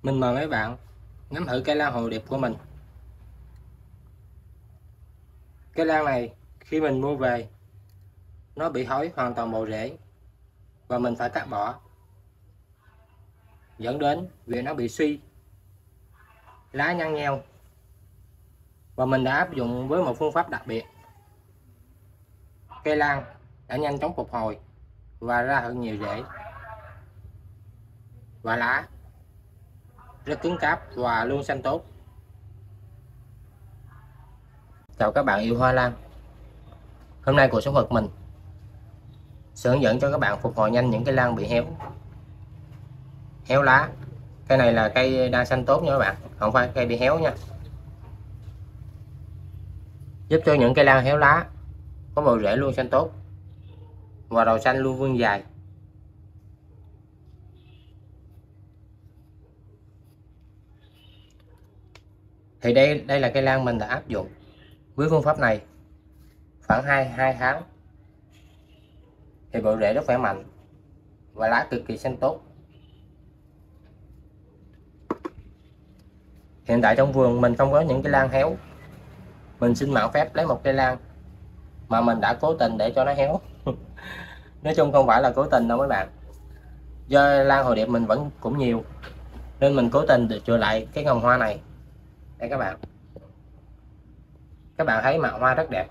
Mình mời mấy bạn ngắm thử cây lan hồ điệp của mình. Cây lan này khi mình mua về nó bị thối hoàn toàn bộ rễ và mình phải cắt bỏ, dẫn đến việc nó bị suy, lá nhăn nheo. Và mình đã áp dụng với một phương pháp đặc biệt. Cây lan đã nhanh chóng phục hồi và ra thật nhiều rễ và lá rất cứng cáp và luôn xanh tốt. Chào các bạn yêu hoa lan. Hôm nay cuộc sống vật mình sẽ hướng dẫn cho các bạn phục hồi nhanh những cây lan bị héo lá. Cây này là cây đang xanh tốt nha các bạn, không phải cây bị héo nha. Giúp cho những cây lan héo lá có bộ rễ luôn xanh tốt và đầu xanh luôn vươn dài. Thì đây là cây lan mình đã áp dụng với phương pháp này khoảng 2 tháng thì bộ rễ rất khỏe mạnh và lá cực kỳ xanh tốt. Hiện tại trong vườn mình không có những cây lan héo. Mình xin mạn phép lấy một cây lan mà mình đã cố tình để cho nó héo. Nói chung không phải là cố tình đâu mấy bạn, do lan hồ điệp mình vẫn cũng nhiều nên mình cố tình để chừa lại cái ngồng hoa này. Đây các bạn thấy mạ hoa rất đẹp.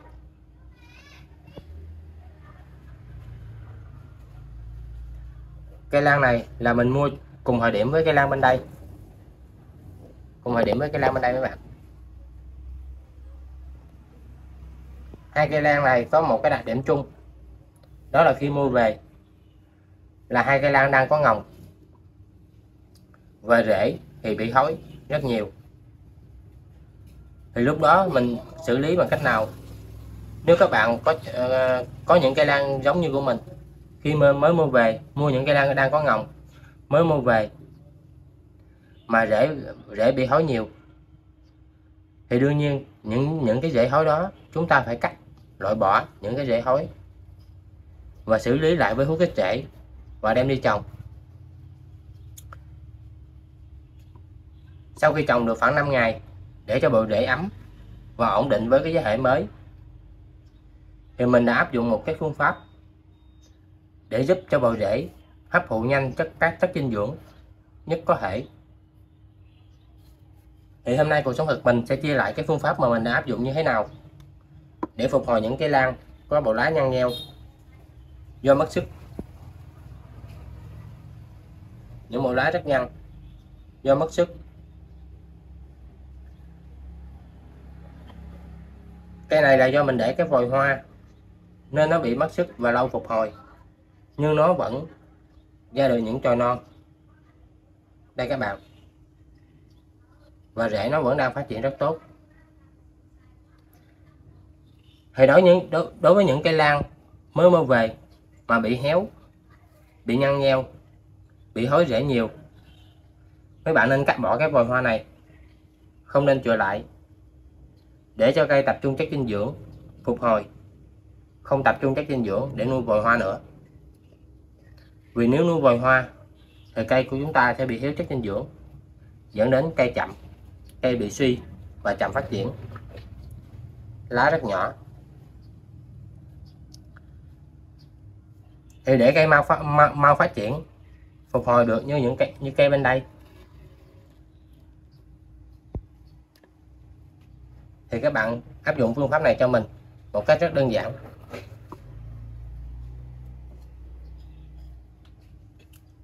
Cây lan này là mình mua cùng thời điểm với cây lan bên đây, mấy bạn. Hai cây lan này có một cái đặc điểm chung, đó là khi mua về là hai cây lan đang có ngồng và rễ thì bị thối rất nhiều. Thì lúc đó mình xử lý bằng cách nào? Nếu các bạn có những cây lan giống như của mình, khi mới mua về, mua những cây lan đang có ngồng mới mua về mà rễ bị thối nhiều, thì đương nhiên những cái rễ thối đó chúng ta phải cắt, loại bỏ những cái rễ thối và xử lý lại với hút kích rễ và đem đi trồng. Sau khi trồng được khoảng 5 ngày để cho bộ rễ ấm và ổn định với cái giá thể mới, thì mình đã áp dụng một cái phương pháp để giúp cho bộ rễ hấp thụ nhanh các chất dinh dưỡng nhất có thể. Thì hôm nay cuộc sống thực mình sẽ chia lại cái phương pháp mà mình đã áp dụng như thế nào để phục hồi những cây lan có bộ lá nhăn nheo do mất sức, những bộ lá rất nhăn do mất sức. Cây này là do mình để cái vòi hoa nên nó bị mất sức và lâu phục hồi, nhưng nó vẫn ra được những chồi non. Đây các bạn, và rễ nó vẫn đang phát triển rất tốt. Thì đối với những cây lan mới mua về mà bị héo, bị nhăn nheo, bị thối rễ nhiều, mấy bạn nên cắt bỏ cái vòi hoa này, không nên chừa lại, để cho cây tập trung chất dinh dưỡng phục hồi, không tập trung chất dinh dưỡng để nuôi vòi hoa nữa. Vì nếu nuôi vòi hoa thì cây của chúng ta sẽ bị thiếu chất dinh dưỡng, dẫn đến cây chậm, cây bị suy và chậm phát triển, lá rất nhỏ. Thì để cây mau phát triển, phục hồi được như cây bên đây, thì các bạn áp dụng phương pháp này cho mình một cách rất đơn giản.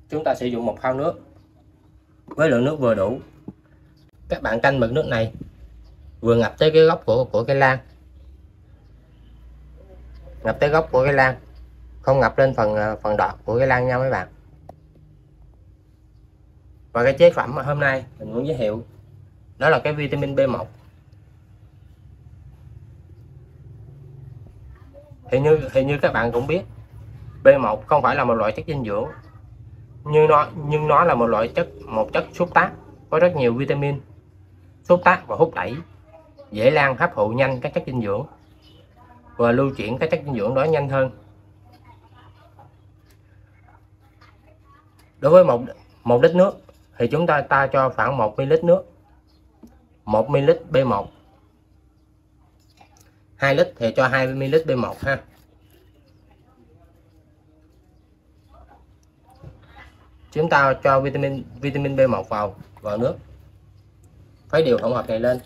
Chúng ta sử dụng một thau nước với lượng nước vừa đủ. Các bạn canh mực nước này vừa ngập tới cái gốc của cây lan, ngập tới gốc của cây lan, không ngập lên phần đọt của cây lan nha mấy bạn. Và cái chế phẩm mà hôm nay mình muốn giới thiệu đó là cái vitamin B1. Thì như các bạn cũng biết, B1 không phải là một loại chất dinh dưỡng, nhưng nó là một chất xúc tác, có rất nhiều vitamin, xúc tác và hút đẩy, dễ lan hấp thụ nhanh các chất dinh dưỡng và lưu chuyển các chất dinh dưỡng đó nhanh hơn. Đối với một lít nước thì chúng ta cho khoảng 1 ml nước, 1 ml B1, 2 lít thì cho 20 ml B1 ha. Chúng ta cho vitamin B1 vào nước, khuấy đều hỗn hợp này lên.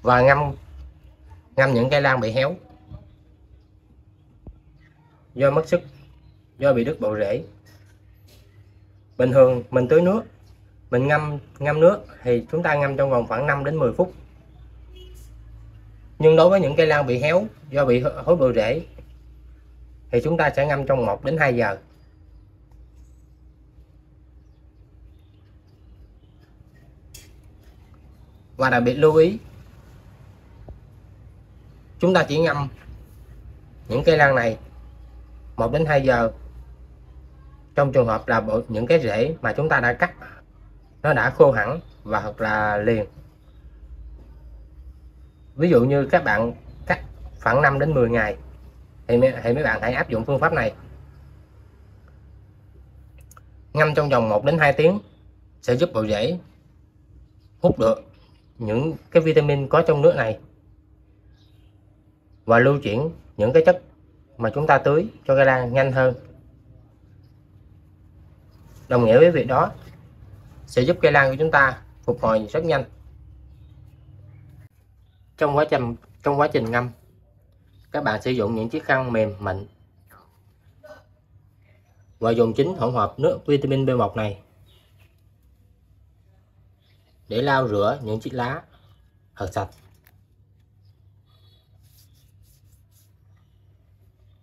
Và ngâm những cây lan bị héo do mất sức, do bị đứt bộ rễ. Bình thường mình tưới nước, mình ngâm nước thì chúng ta ngâm trong vòng khoảng 5 đến 10 phút. Nhưng đối với những cây lan bị héo do bị hối bộ rễ thì chúng ta sẽ ngâm trong 1 đến 2 giờ. Và đặc biệt lưu ý, chúng ta chỉ ngâm những cây lan này 1 đến 2 giờ trong trường hợp là những cái rễ mà chúng ta đã cắt nó đã khô hẳn và hoặc là liền. Ví dụ như các bạn cắt khoảng 5 đến 10 ngày thì mấy bạn hãy áp dụng phương pháp này. Ngâm trong vòng 1 đến 2 tiếng sẽ giúp bộ rễ hút được những cái vitamin có trong nước này và lưu chuyển những cái chất mà chúng ta tưới cho cây lan nhanh hơn. Đồng nghĩa với việc đó sẽ giúp cây lan của chúng ta phục hồi rất nhanh. Trong quá trình ngâm, các bạn sử dụng những chiếc khăn mềm mịn và dùng chính hỗn hợp nước vitamin B1 này để lau rửa những chiếc lá thật sạch.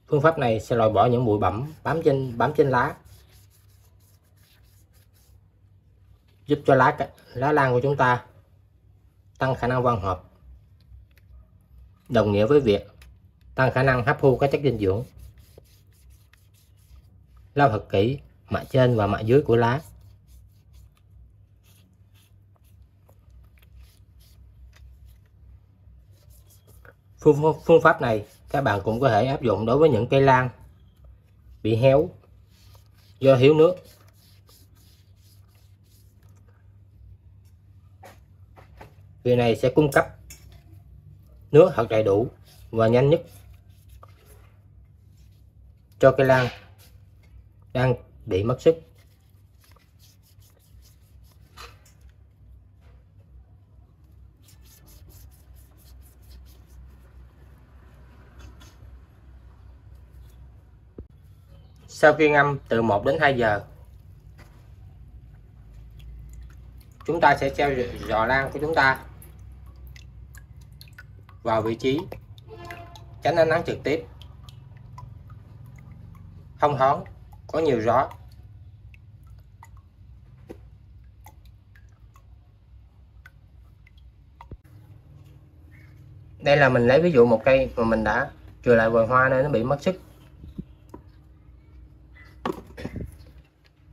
Phương pháp này sẽ loại bỏ những bụi bặm bám trên lá, giúp cho lá lan của chúng ta tăng khả năng quang hợp, đồng nghĩa với việc tăng khả năng hấp thu các chất dinh dưỡng. Lau thật kỹ mặt trên và mặt dưới của lá. Phương pháp này các bạn cũng có thể áp dụng đối với những cây lan bị héo do thiếu nước. Việc này sẽ cung cấp nước thật đầy đủ và nhanh nhất cho cây lan đang bị mất sức. Sau khi ngâm từ 1 đến 2 giờ, chúng ta sẽ treo giò lan của chúng ta vào vị trí tránh ánh nắng trực tiếp, thông thoáng, có nhiều gió. Đây là mình lấy ví dụ một cây mà mình đã chừa lại vườn hoa nên nó bị mất sức.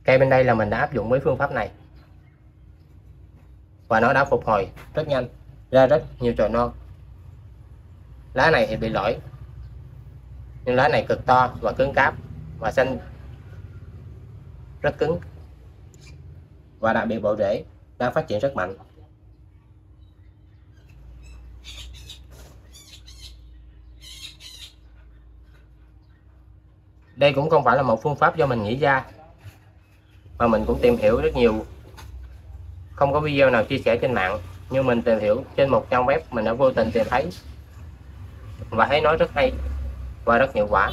Cây bên đây là mình đã áp dụng với phương pháp này và nó đã phục hồi rất nhanh, ra rất nhiều chồi non. Lá này thì bị lỗi, nhưng lá này cực to và cứng cáp và xanh rất cứng, và đặc biệt bộ rễ đang phát triển rất mạnh. Đây cũng không phải là một phương pháp do mình nghĩ ra, mà mình cũng tìm hiểu rất nhiều. Không có video nào chia sẻ trên mạng, nhưng mình tìm hiểu trên một trang web mình đã vô tình tìm thấy và thấy nói rất hay và rất hiệu quả,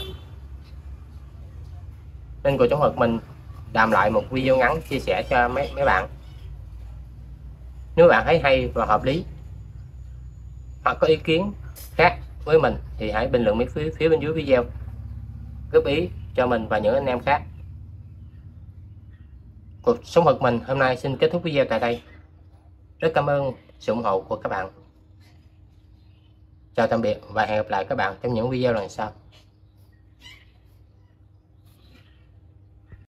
nên cô chống hợp mình làm lại một video ngắn chia sẻ cho mấy bạn. Nếu bạn thấy hay và hợp lý hoặc có ý kiến khác với mình thì hãy bình luận phía bên dưới video, góp ý cho mình và những anh em khác. Cuộc sống hợp mình hôm nay xin kết thúc video tại đây. Rất cảm ơn sự ủng hộ của các bạn. Chào tạm biệt và hẹn gặp lại các bạn trong những video lần sau.